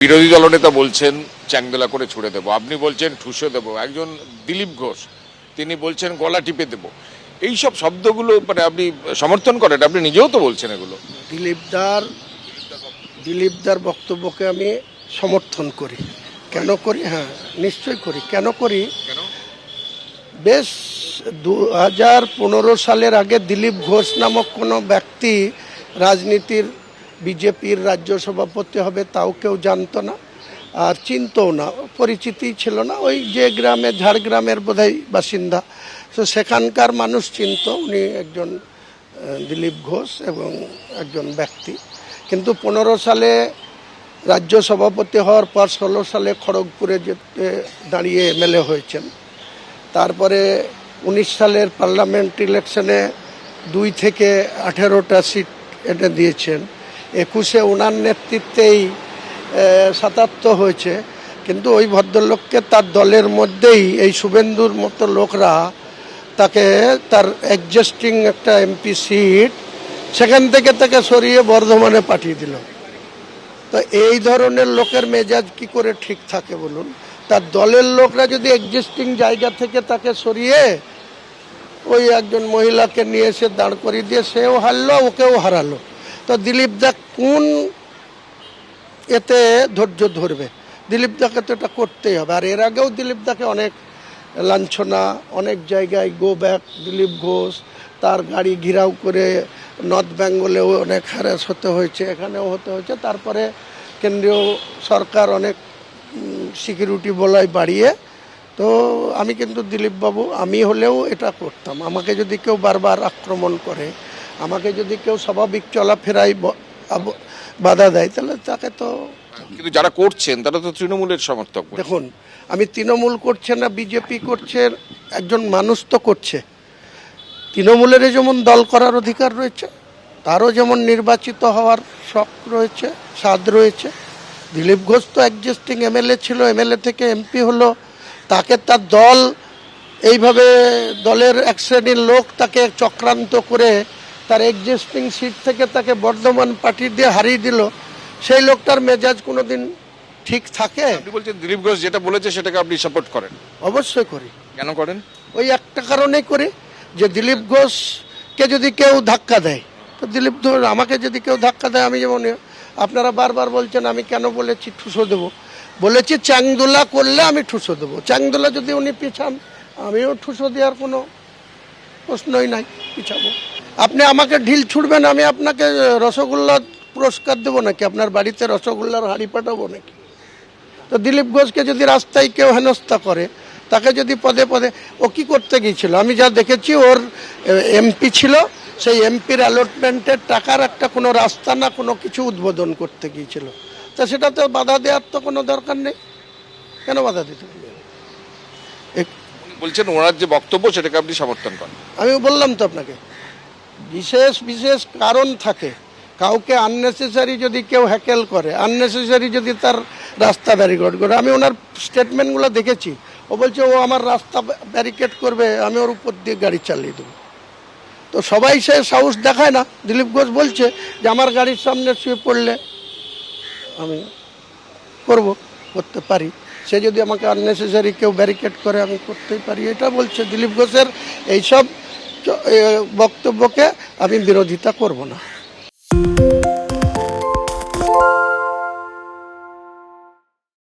বিরোধী দলনেতা বলছেন চ্যাংদোলা করে ছুড়ে দেবো, আপনি বলছেন ঠুসে দেবো, একজন দিলীপ ঘোষ তিনি বলছেন গলা টিপে দেবো। এইসব শব্দগুলো মানে আপনি সমর্থন করেন? আপনি নিজেও তো বলছেন এগুলো। দিলীপদার বক্তব্যকে আমি সমর্থন করি। কেন করি? হ্যাঁ, নিশ্চয়ই করি। কেন করি? বেশ 2015 সালের আগে দিলীপ ঘোষ নামক কোনো ব্যক্তি রাজনীতির বিজেপির রাজ্য সভাপতি হবে তাও কেউ জানতো না, আর চিনতও না, পরিচিতি ছিল না। ওই যে গ্রামে, ঝাড়গ্রামের বোধহয় বাসিন্দা, তো সেখানকার মানুষ চিনত উনি একজন দিলীপ ঘোষ এবং একজন ব্যক্তি। কিন্তু 15 সালে রাজ্য সভাপতি হওয়ার পর 16 সালে খড়গপুরে যেতে দাঁড়িয়ে এমএলএ হয়েছেন। তারপরে 19 সালের পার্লামেন্ট ইলেকশনে 2 থেকে 18টা সিট এনে দিয়েছেন। 21-এ ওনার নেতৃত্বেই 77 হয়েছে। কিন্তু ওই ভদ্রলোককে তার দলের মধ্যেই এই শুভেন্দুর মতো লোকরা তাকে তার এক্সিস্টিং একটা এমপি সিট সেখান থেকে তাকে সরিয়ে বর্ধমানে পাঠিয়ে দিল। তো এই ধরনের লোকের মেজাজ কি করে ঠিক থাকে বলুন? তার দলের লোকরা যদি এক্সিস্টিং জায়গা থেকে তাকে সরিয়ে ওই একজন মহিলাকে নিয়ে এসে দাঁড় করিয়ে দিয়ে সেও হারলো, ওকেও হারালো, তো দিলীপ দা কোন এতে ধৈর্য ধরবে? দিলীপ দাকে তো এটা করতেই হবে। আর এর আগেও দিলীপ দাকে অনেক লাঞ্ছনা, অনেক জায়গায় গো ব্যাক দিলীপ ঘোষ, তার গাড়ি ঘিরাও করে নর্থ বেঙ্গলেও অনেক হ্যারাস হতে হয়েছে, এখানেও হতে হয়েছে। তারপরে কেন্দ্রীয় সরকার অনেক সিকিউরিটি বলয় বাড়িয়ে। তো আমি কিন্তু দিলীপবাবু, আমি হলেও এটা করতাম। আমাকে যদি কেউ বারবার আক্রমণ করে, আমাকে যদি কেউ স্বাভাবিক চলাফেরায় বাধা দেয়, তাহলে তাকে তো। কিন্তু যারা করছেন তারা তো তৃণমূলের সমর্থক। দেখুন, আমি তৃণমূল করছে না বিজেপি করছে, একজন মানুষ তো করছে। তৃণমূলের যেমন দল করার অধিকার রয়েছে, তারও যেমন নির্বাচিত হওয়ার শখ রয়েছে, স্বাদ রয়েছে। দিলীপ ঘোষ তো এক্সিস্টিং এমএলএ ছিল, এমএলএ থেকে এমপি হলো, তাকে তার দল এইভাবে দলের এক শ্রেণীর লোক তাকে চক্রান্ত করে তার এক্সিস্টিং সিট থেকে তাকে বর্ধমান পাঠিয়ে দিয়ে হারিয়ে দিল। সেই লোকটার মেজাজ কোনোদিন ঠিক থাকে? আপনি বলছেন দিলীপ ঘোষ যেটা বলেছে সেটাকে আপনি সাপোর্ট করেন? অবশ্যই করি। কেন করেন? ওই একটা কারণেই করি, যে দিলীপ ঘোষকে যদি কেউ ধাক্কা দেয়, তো দিলীপ ঘোষ আমাকে যদি কেউ ধাক্কা দেয়, আমি যেমন, আপনারা বারবার বলছেন আমি কেন বলেছি ঠুসো দেবো, বলেছি চ্যাংদোলা করলে আমি ঠুসো দেবো। চ্যাংদোলা যদি উনি পিছান, আমিও ঠুসো দেওয়ার কোনো প্রশ্নই নাই, পিছাবো। আপনি আমাকে ঢিল ছুড়বেন, আমি আপনাকে রসগোল্লা পুরস্কার দেবো নাকি? আপনার বাড়িতে রসগোল্লার হাঁড়ি পাঠাবো নাকি? তো দিলীপ ঘোষকে যদি রাস্তায় কেউ হেনস্থা করে, তাকে যদি পদে পদে, ও কি করতে গিয়েছিল? আমি যা দেখেছি, ওর এমপি ছিল, সেই এমপির অ্যালটমেন্টের টাকার একটা কোনো রাস্তা না কোনো কিছু উদ্বোধন করতে গিয়েছিল। তা সেটাতে বাধা দেওয়ার তো কোনো দরকার নেই। কেন বাধা দিতে হবে? বলছেন ওনার যে বক্তব্য সেটাকে আপনি সমর্থন করেন? আমি বললাম তো আপনাকে, বিশেষ বিশেষ কারণ থাকে। কাউকে আননেসেসারি যদি কেউ হ্যাকেল করে, আননেসেসারি যদি তার রাস্তা ব্যারিকেড করে, আমি ওনার স্টেটমেন্টগুলো দেখেছি। ও বলছে ও আমার রাস্তা ব্যারিকেড করবে, আমি ওর উপর দিয়ে গাড়ি চালিয়ে দেবো। তো সবাই সে সাহস দেখায় না। দিলীপ ঘোষ বলছে যে আমার গাড়ির সামনে শুয়ে পড়লে আমি করতে পারি। সে যদি আমাকে আননেসেসারি কেউ ব্যারিকেড করে, আমি করতেই পারি, এটা বলছে। দিলীপ ঘোষের এইসব বক্তব্যকে আমি বিরোধিতা করব না।